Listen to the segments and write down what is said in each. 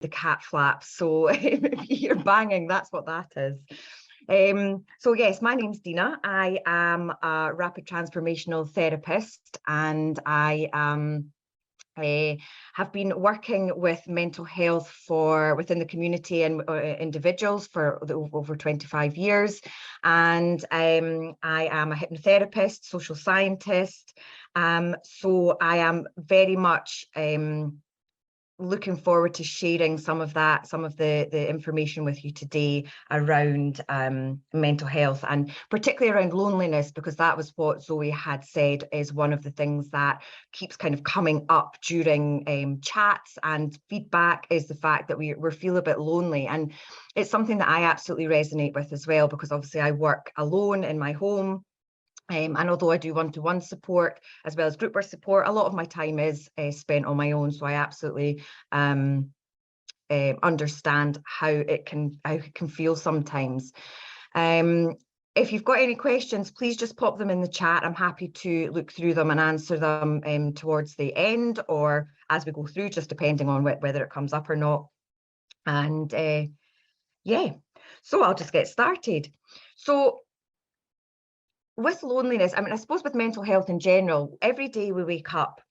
the cat flaps. So if you're banging, that's what that is. So yes, my name's Dina. I am a rapid transformational therapist, and I have been working with mental health within the community and individuals for over 25 years. And I am a hypnotherapist, social scientist. So I am very much looking forward to sharing some of the information with you today around mental health, and particularly around loneliness, because that was what Zoe had said is one of the things that keeps kind of coming up during chats and feedback, is the fact that we feel a bit lonely. And it's something that I absolutely resonate with as well, because obviously I work alone in my home. And although I do one-to-one support as well as group work support, a lot of my time is spent on my own. So I absolutely understand how it can feel sometimes. If you've got any questions, please just pop them in the chat. I'm happy to look through them and answer them towards the end, or as we go through, just depending on whether it comes up or not. And yeah, so I'll just get started. So with loneliness, I mean, I suppose with mental health in general, every day we wake up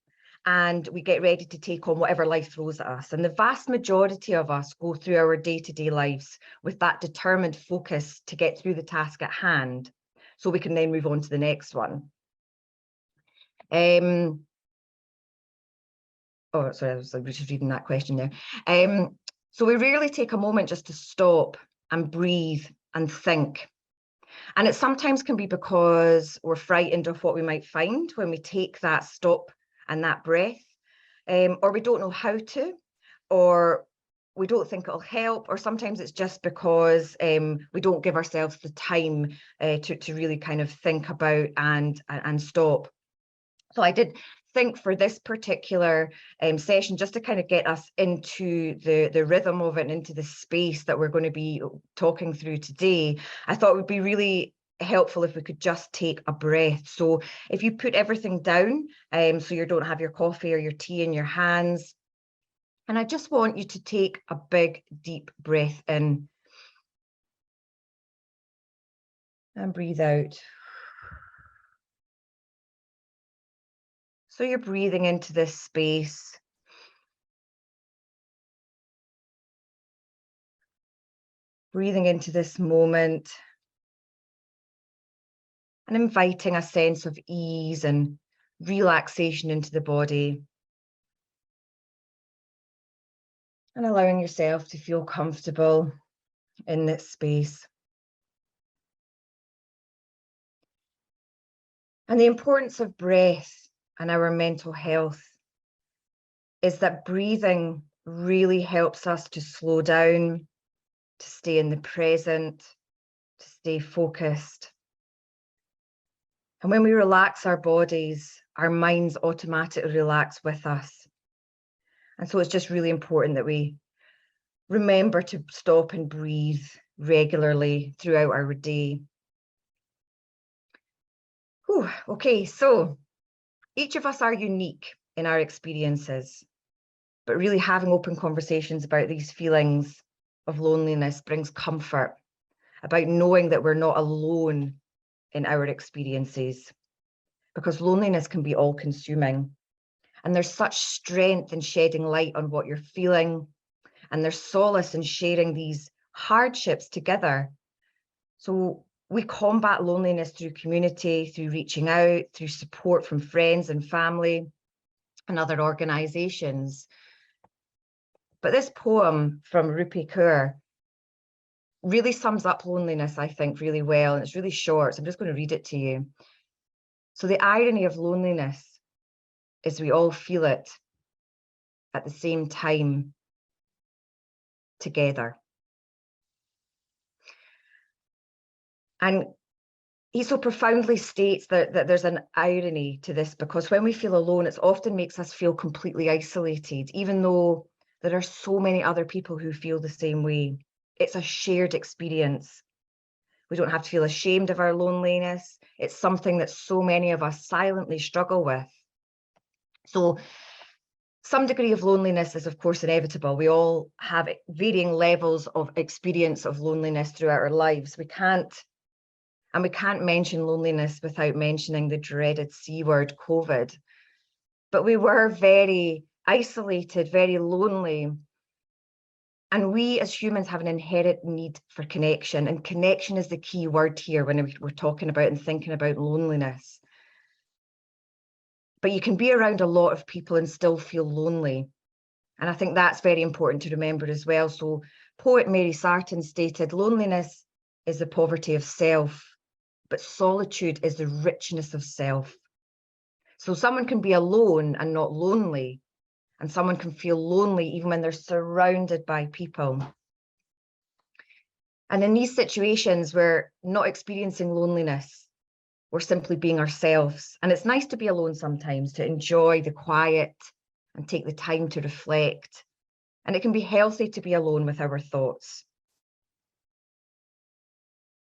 and we get ready to take on whatever life throws at us. And the vast majority of us go through our day-to-day lives with that determined focus to get through the task at hand, so we can then move on to the next one. Oh, sorry, I was just reading that question there. So we rarely take a moment just to stop and breathe and think. And it sometimes can be because we're frightened of what we might find when we take that stop and that breath, or we don't know how to, or we don't think it'll help, or sometimes it's just because we don't give ourselves the time to really kind of think about and stop. So I did think for this particular session, just to kind of get us into the rhythm of it and into the space that we're going to be talking through today, I thought it would be really helpful if we could just take a breath. So if you put everything down, so you don't have your coffee or your tea in your hands, and I just want you to take a big, deep breath in and breathe out. So you're breathing into this space. Breathing into this moment and inviting a sense of ease and relaxation into the body. And allowing yourself to feel comfortable in this space. And the importance of breath and our mental health is that breathing really helps us to slow down, to stay in the present, to stay focused. And when we relax our bodies, our minds automatically relax with us. And so it's just really important that we remember to stop and breathe regularly throughout our day. Whew, okay, so each of us are unique in our experiences, but really having open conversations about these feelings of loneliness brings comfort, about knowing that we're not alone in our experiences, because loneliness can be all-consuming. And there's such strength in shedding light on what you're feeling, and there's solace in sharing these hardships together. So we combat loneliness through community, through reaching out, through support from friends and family and other organisations. But this poem from Rupi Kaur really sums up loneliness, I think, really well, and it's really short, so I'm just going to read it to you. So the irony of loneliness is we all feel it at the same time together. And he so profoundly states that there's an irony to this, because when we feel alone, it often makes us feel completely isolated, even though there are so many other people who feel the same way. It's a shared experience. We don't have to feel ashamed of our loneliness. It's something that so many of us silently struggle with. So Some degree of loneliness is, of course, inevitable. We all have varying levels of experience of loneliness throughout our lives. We can't mention loneliness without mentioning the dreaded C word, COVID. But we were very isolated, very lonely. And we as humans have an inherent need for connection. And connection is the key word here when we're talking about and thinking about loneliness. But you can be around a lot of people and still feel lonely. And I think that's very important to remember as well. So poet Mary Sarton stated, loneliness is the poverty of self, but solitude is the richness of self. So someone can be alone and not lonely, and someone can feel lonely even when they're surrounded by people. And in these situations, we're not experiencing loneliness. We're simply being ourselves. And it's nice to be alone sometimes, to enjoy the quiet and take the time to reflect. And it can be healthy to be alone with our thoughts.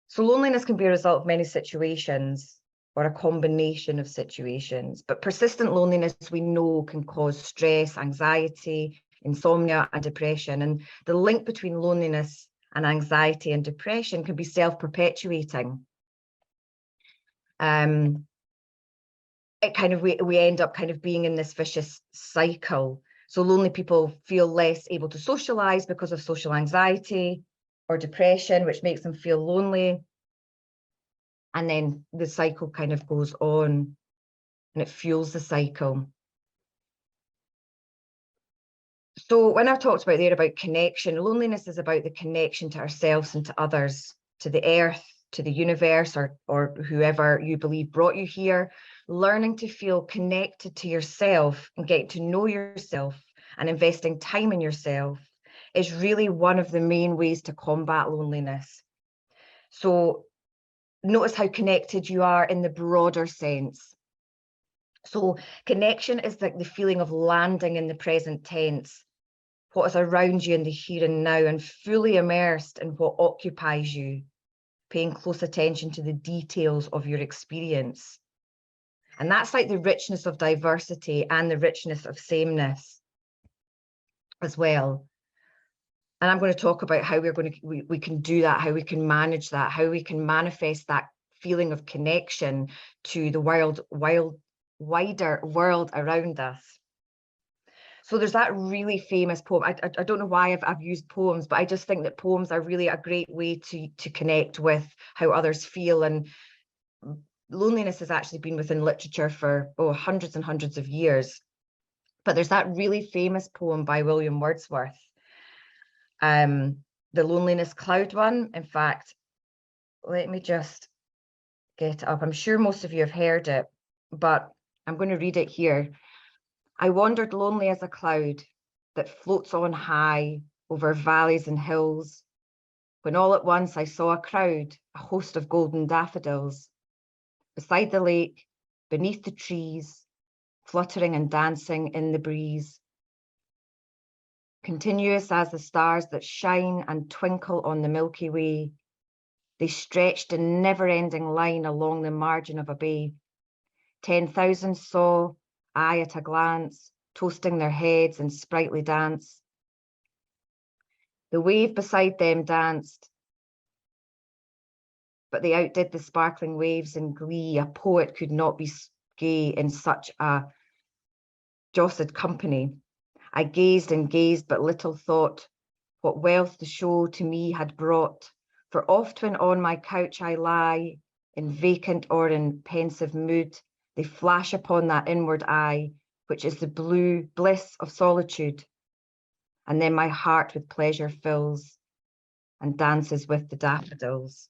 So loneliness can be a result of many situations or a combination of situations, but persistent loneliness we know can cause stress, anxiety, insomnia, and depression. And the link between loneliness and anxiety and depression can be self-perpetuating. We end up kind of being in this vicious cycle. So lonely people feel less able to socialize because of social anxiety or depression, which makes them feel lonely. And then the cycle kind of goes on and it fuels the cycle. So when I've talked about there about connection, loneliness is about the connection to ourselves and to others, to the earth, to the universe, or whoever you believe brought you here. Learning to feel connected to yourself and getting to know yourself and investing time in yourself is really one of the main ways to combat loneliness. So notice how connected you are in the broader sense. So connection is like the feeling of landing in the present tense, what is around you in the here and now, and fully immersed in what occupies you, paying close attention to the details of your experience. And that's like the richness of diversity and the richness of sameness as well. And I'm going to talk about how we can do that, how we can manage that, how we can manifest that feeling of connection to the wider world around us. So there's that really famous poem. I don't know why I've used poems, but I just think that poems are really a great way to connect with how others feel. And loneliness has actually been within literature for hundreds and hundreds of years. But there's that really famous poem by William Wordsworth, the Loneliness Cloud one. In fact, let me just get it up. I'm sure most of you have heard it, but I'm going to read it here. I wandered lonely as a cloud that floats on high over valleys and hills, when all at once I saw a crowd, a host of golden daffodils, beside the lake, beneath the trees, fluttering and dancing in the breeze. Continuous as the stars that shine and twinkle on the Milky Way, they stretched in never-ending line along the margin of a bay. 10,000 saw, I at a glance, toasting their heads in sprightly dance. The wave beside them danced, but they outdid the sparkling waves in glee. A poet could not be gay in such a jostled company. I gazed and gazed, but little thought what wealth the show to me had brought. For oft when on my couch I lie, in vacant or in pensive mood, they flash upon that inward eye, which is the blue bliss of solitude. And then my heart with pleasure fills and dances with the daffodils.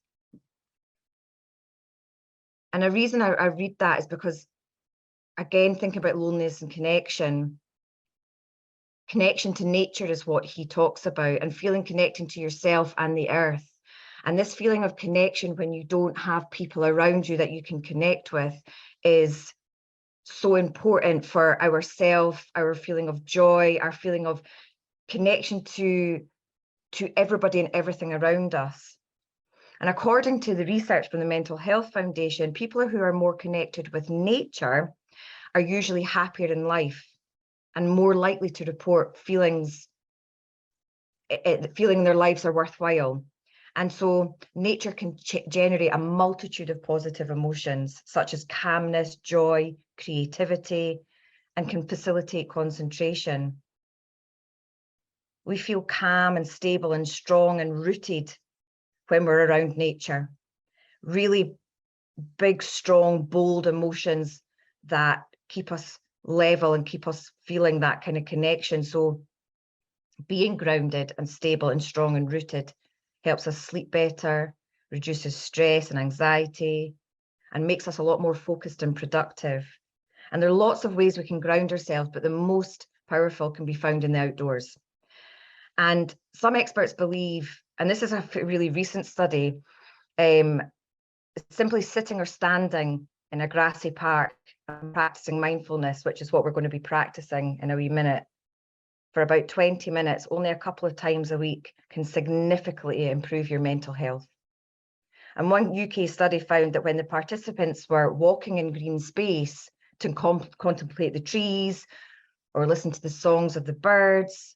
And a reason I read that is because, again, thinking about loneliness and connection to nature is what he talks about, and feeling connecting to yourself and the earth. And this feeling of connection when you don't have people around you that you can connect with is so important for ourself, our feeling of joy, our feeling of connection to everybody and everything around us. And according to the research from the Mental Health Foundation, people who are more connected with nature are usually happier in life. and more likely to report feeling their lives are worthwhile. And so nature can generate a multitude of positive emotions, such as calmness, joy, creativity, and can facilitate concentration. We feel calm and stable and strong and rooted when we're around nature. Really big, strong, bold emotions that keep us level and keep us feeling that kind of connection. So being grounded and stable and strong and rooted helps us sleep better, reduces stress and anxiety, and makes us a lot more focused and productive. And there are lots of ways we can ground ourselves, but the most powerful can be found in the outdoors. And some experts believe, and this is a really recent study, simply sitting or standing in a grassy park and practicing mindfulness, which is what we're going to be practicing in a wee minute, for about 20 minutes, only a couple of times a week, can significantly improve your mental health. And one UK study found that when the participants were walking in green space to contemplate the trees or listen to the songs of the birds,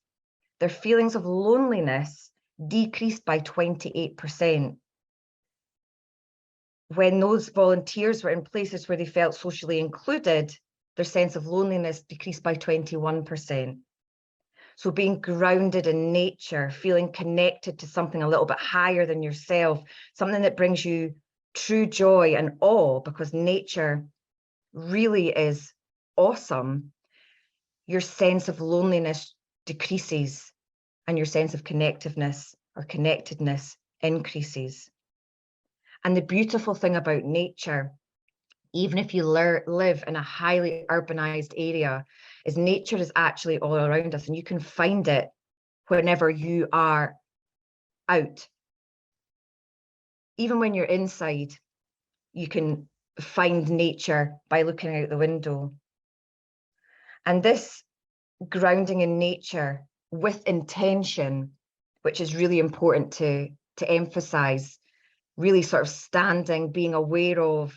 their feelings of loneliness decreased by 28%. When those volunteers were in places where they felt socially included, their sense of loneliness decreased by 21%. So being grounded in nature, feeling connected to something a little bit higher than yourself, something that brings you true joy and awe, because nature really is awesome, your sense of loneliness decreases and your sense of connectiveness or connectedness increases. And the beautiful thing about nature, even if you live in a highly urbanized area, is nature is actually all around us, and you can find it whenever you are out. Even when you're inside, you can find nature by looking out the window. And this grounding in nature with intention, which is really important to emphasize, really sort of standing, being aware of,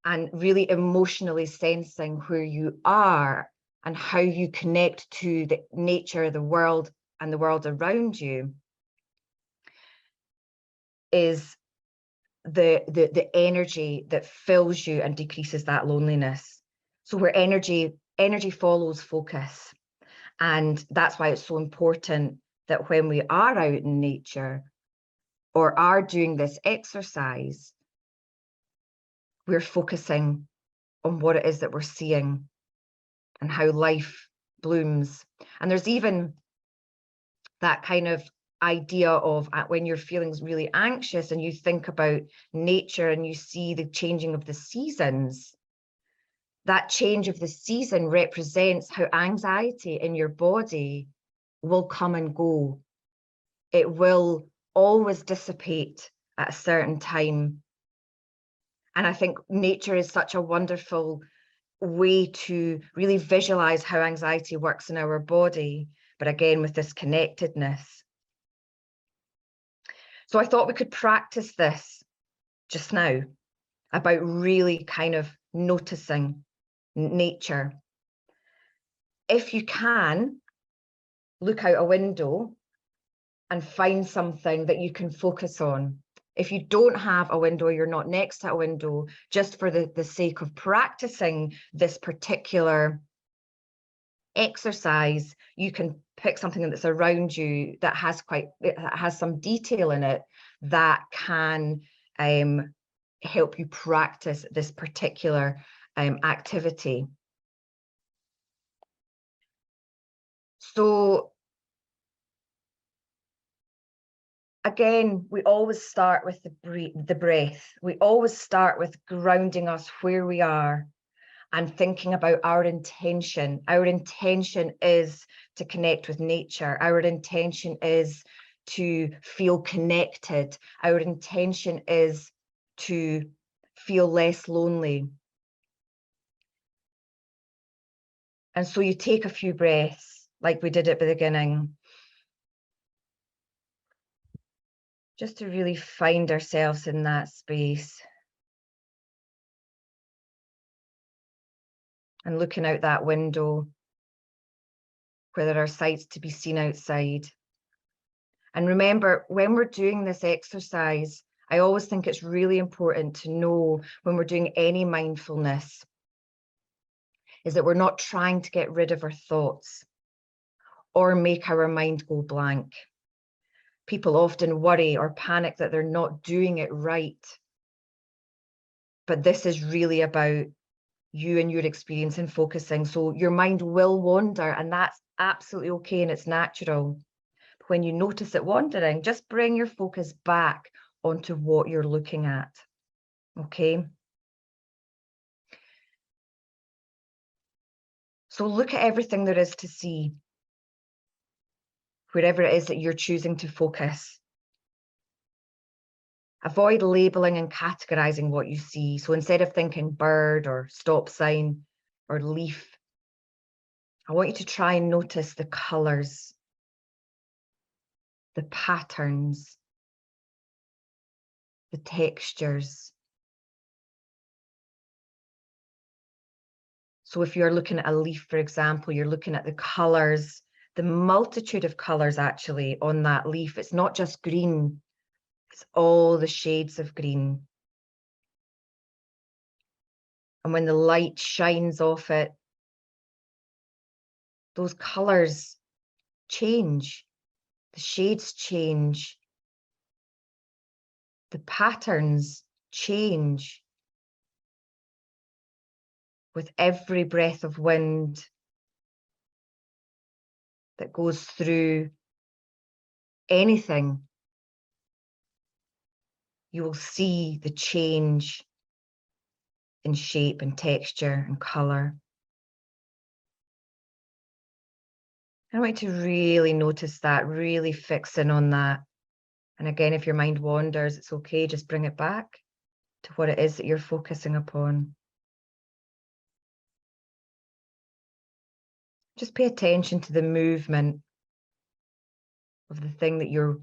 and really emotionally sensing where you are and how you connect to the nature, the world, and the world around you, is the energy that fills you and decreases that loneliness. So where energy follows focus. And that's why it's so important that when we are out in nature or are doing this exercise, we're focusing on what it is that we're seeing and how life blooms. And there's even that kind of idea of when you're feeling really anxious and you think about nature and you see the changing of the seasons, that change of the season represents how anxiety in your body will come and go. It will always dissipate at a certain time. And I think nature is such a wonderful way to really visualize how anxiety works in our body, but again, with this connectedness. So I thought we could practice this just now, about really kind of noticing nature. If you can, look out a window and find something that you can focus on. If you don't have a window, you're not next to a window, just for the sake of practicing this particular exercise, you can pick something that's around you that has some detail in it that can help you practice this particular activity. So again, we always start with the breath. We always start with grounding us where we are and thinking about our intention. Our intention is to connect with nature. Our intention is to feel connected. Our intention is to feel less lonely. And so you take a few breaths, like we did at the beginning, just to really find ourselves in that space. And looking out that window, where there are sights to be seen outside. And remember, when we're doing this exercise, I always think it's really important to know when we're doing any mindfulness is that we're not trying to get rid of our thoughts or make our mind go blank. People often worry or panic that they're not doing it right. But this is really about you and your experience in focusing. So your mind will wander, and that's absolutely okay and it's natural. When you notice it wandering, just bring your focus back onto what you're looking at. Okay. So look at everything there is to see, wherever it is that you're choosing to focus. Avoid labeling and categorizing what you see. So instead of thinking bird or stop sign or leaf, I want you to try and notice the colors, the patterns, the textures. So if you're looking at a leaf, for example, you're looking at the colors, the multitude of colors actually on that leaf. It's not just green, it's all the shades of green. And when the light shines off it, those colors change, the shades change, the patterns change with every breath of wind that goes through anything. You will see the change in shape and texture and color. I want you to really notice that, really fix in on that. And again, if your mind wanders, it's okay, just bring it back to what it is that you're focusing upon. Just pay attention to the movement of the thing that you're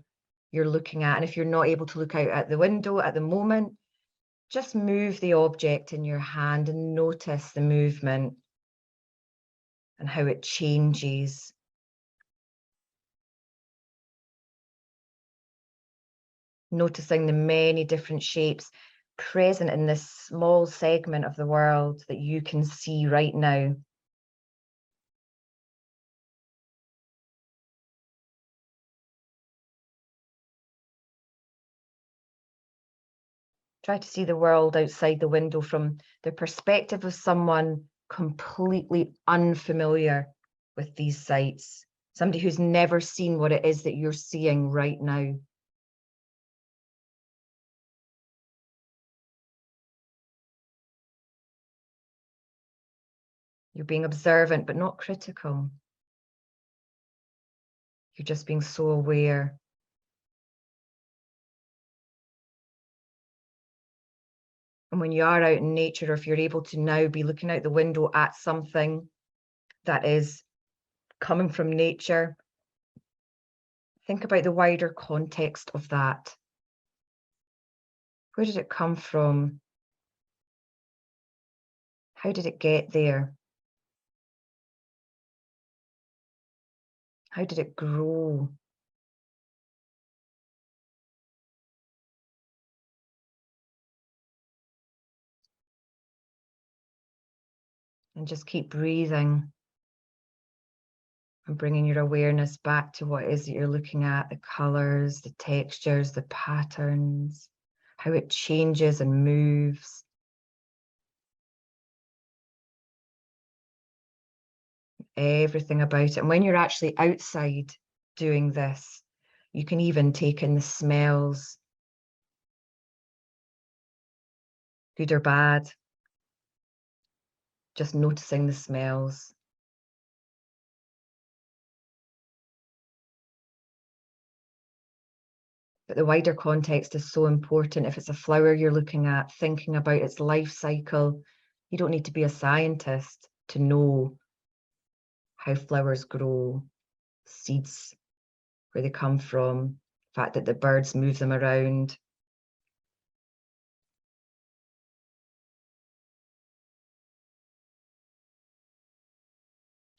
looking at. And if you're not able to look out at the window at the moment, just move the object in your hand and notice the movement and how it changes. Noticing the many different shapes present in this small segment of the world that you can see right now. Try to see the world outside the window from the perspective of someone completely unfamiliar with these sights, somebody who's never seen what it is that you're seeing right now. You're being observant, but not critical. You're just being so aware. And when you are out in nature, or if you're able to now be looking out the window at something that is coming from nature, think about the wider context of that. Where did it come from? How did it get there? How did it grow? And just keep breathing and bringing your awareness back to what it is that you're looking at, the colors, the textures, the patterns, how it changes and moves. Everything about it. And when you're actually outside doing this, you can even take in the smells, good or bad, just noticing the smells. But the wider context is so important. If it's a flower you're looking at, thinking about its life cycle, you don't need to be a scientist to know how flowers grow, seeds, where they come from, the fact that the birds move them around.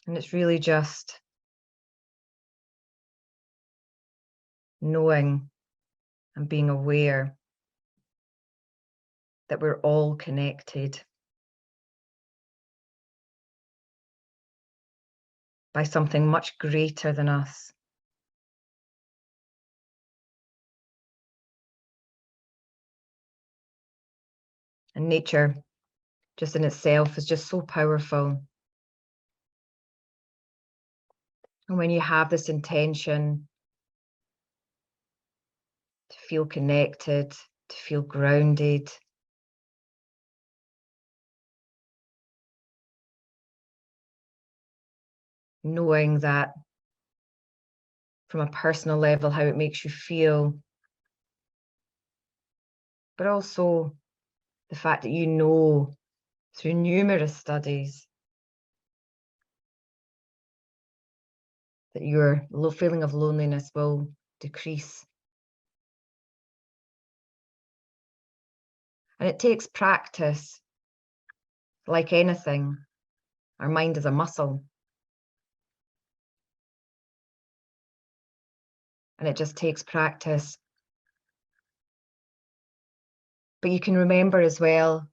And it's really just knowing and being aware that we're all connected by something much greater than us. And nature, just in itself, is just so powerful. And when you have this intention to feel connected, to feel grounded, knowing that from a personal level how it makes you feel, but also the fact that you know through numerous studies that your feeling of loneliness will decrease. And it takes practice. Like anything, our mind is a muscle. And it just takes practice. But you can remember as well,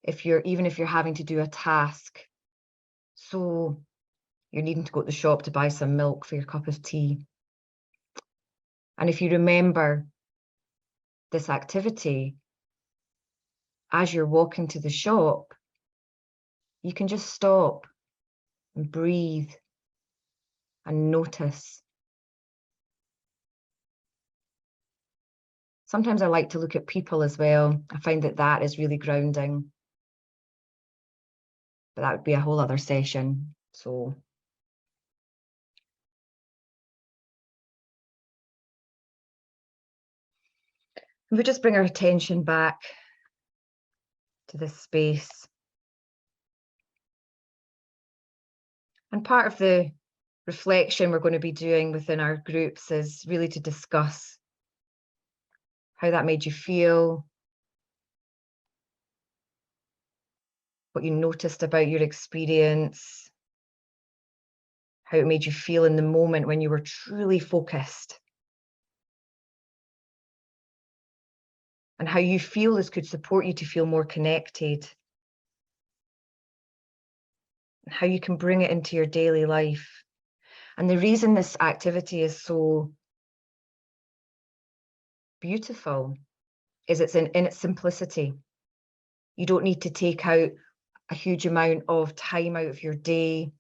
even if you're having to do a task, so you're needing to go to the shop to buy some milk for your cup of tea. And if you remember this activity, as you're walking to the shop, you can just stop and breathe and notice. Sometimes I like to look at people as well. I find that that is really grounding. But that would be a whole other session. So we just bring our attention back to this space. And part of the reflection we're going to be doing within our groups is really to discuss how that made you feel, what you noticed about your experience, how it made you feel in the moment when you were truly focused, and how you feel this could support you to feel more connected, and how you can bring it into your daily life. And the reason this activity is so beautiful is it's in its simplicity. You don't need to take out a huge amount of time out of your day.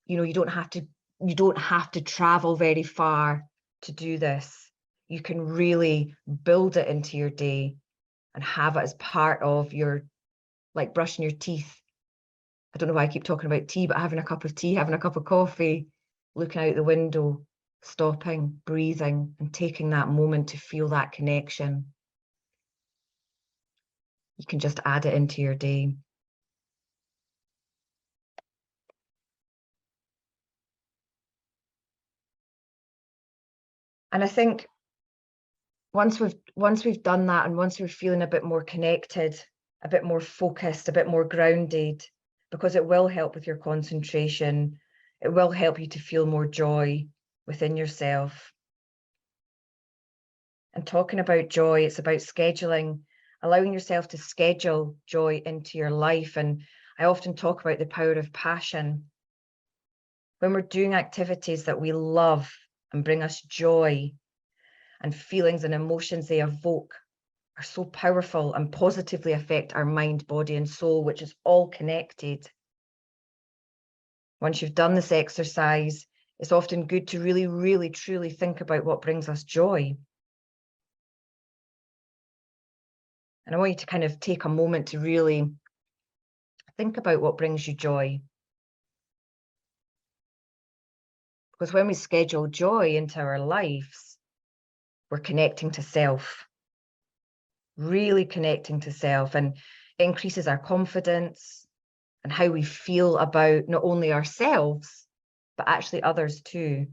You know, you don't have to travel very far to do this. You can really build it into your day and have it as part of your, like brushing your teeth. I don't know why I keep talking about tea, but having a cup of tea, having a cup of coffee, looking out the window, stopping, breathing, and taking that moment to feel that connection. You can just add it into your day. And I think once we've done that, and once we're feeling a bit more connected, a bit more focused, a bit more grounded, because it will help with your concentration, it will help you to feel more joy within yourself. And talking about joy, it's about scheduling, allowing yourself to schedule joy into your life. And I often talk about the power of passion. When we're doing activities that we love and bring us joy, and feelings and emotions they evoke are so powerful and positively affect our mind, body, and soul, which is all connected. Once you've done this exercise, it's often good to really, really, truly think about what brings us joy. And I want you to kind of take a moment to really think about what brings you joy. Because when we schedule joy into our lives, we're connecting to self, really connecting to self, and it increases our confidence and how we feel about not only ourselves, but actually others too.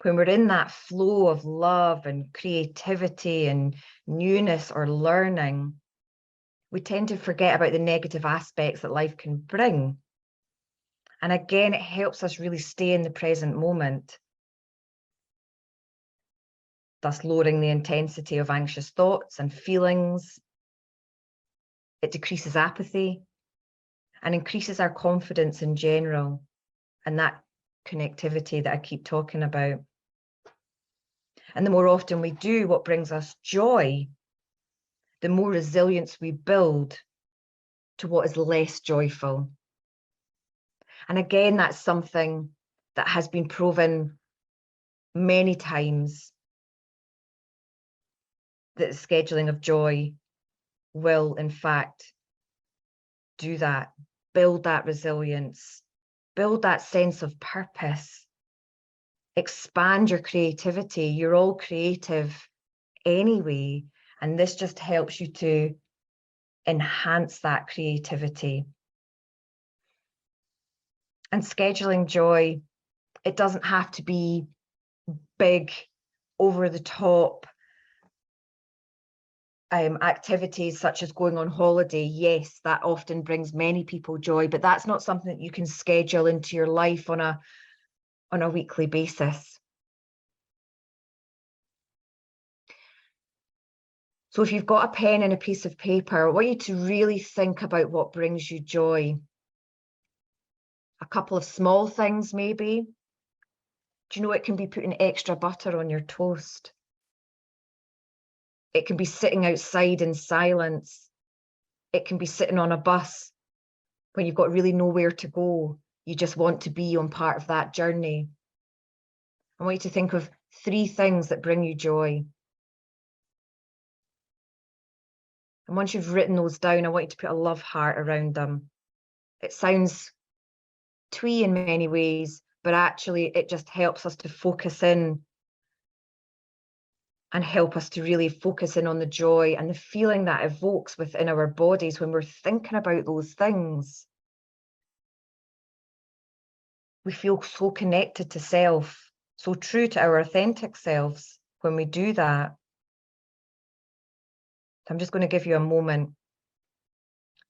When we're in that flow of love and creativity and newness or learning, we tend to forget about the negative aspects that life can bring. And again, it helps us really stay in the present moment. thus lowering the intensity of anxious thoughts and feelings. It decreases apathy and increases our confidence in general, and that connectivity that I keep talking about. And the more often we do what brings us joy, the more resilience we build to what is less joyful. And again, that's something that has been proven many times, that the scheduling of joy will, in fact, do that, build that resilience, build that sense of purpose, expand your creativity. You're all creative anyway, and this just helps you to enhance that creativity. And scheduling joy, it doesn't have to be big, over the top activities such as going on holiday. Yes, that often brings many people joy, but that's not something that you can schedule into your life on a weekly basis. So if you've got a pen and a piece of paper, I want you to really think about what brings you joy. A couple of small things, maybe. Do you know, it can be putting extra butter on your toast. It can be sitting outside in silence. It can be sitting on a bus when you've got really nowhere to go. You just want to be on part of that journey. I want you to think of 3 things that bring you joy. And once you've written those down, I want you to put a love heart around them. It sounds twee in many ways, but actually it just helps us to focus in and help us to really focus in on the joy and the feeling that evokes within our bodies when we're thinking about those things. We feel so connected to self, so true to our authentic selves when we do that. So I'm just going to give you a moment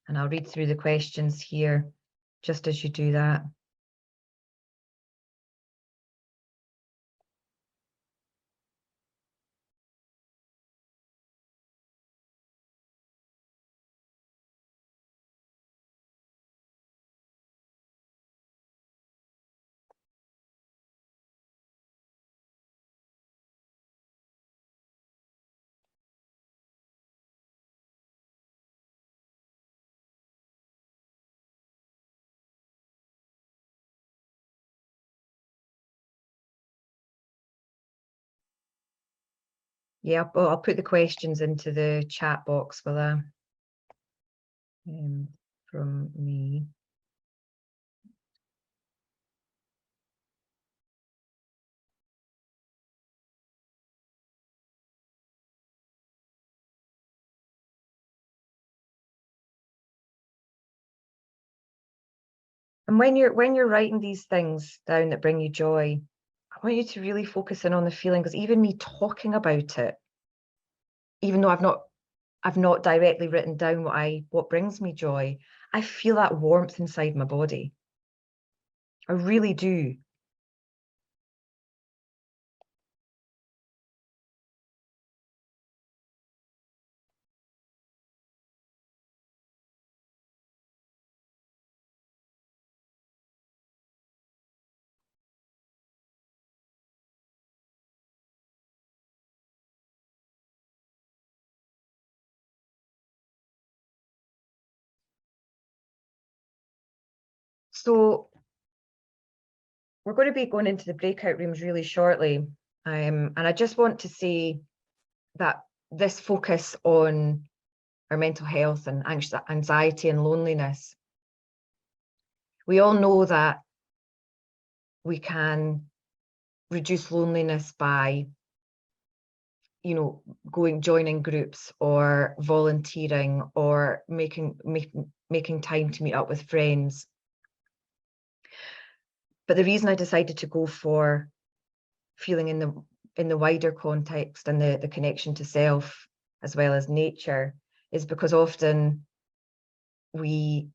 and I'll read through the questions here just as you do that. Yeah, I'll put the questions into the chat box for that from me. And when you're writing these things down that bring you joy, I want you to really focus in on the feeling, because even me talking about it, even though I've not directly written down what brings me joy, I feel that warmth inside my body. I really do. So we're going to be going into the breakout rooms really shortly. And I just want to say that this focus on our mental health and anxiety and loneliness, we all know that we can reduce loneliness by, joining groups or volunteering or making time to meet up with friends. But the reason I decided to go for feeling in the wider context and the connection to self as well as nature is because often we,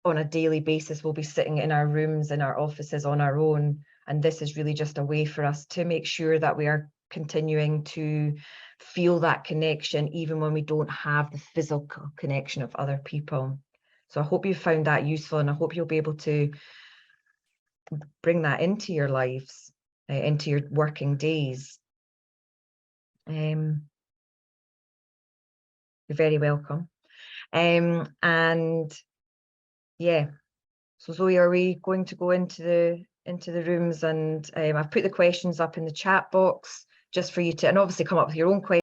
on a daily basis, will be sitting in our rooms, in our offices on our own. And this is really just a way for us to make sure that we are continuing to feel that connection, even when we don't have the physical connection of other people. So I hope you found that useful, and I hope you'll be able to bring that into your lives, into your working days. You're very welcome. And yeah, so Zoe, are we going to go into the rooms? And I've put the questions up in the chat box just for you to, and obviously come up with your own questions.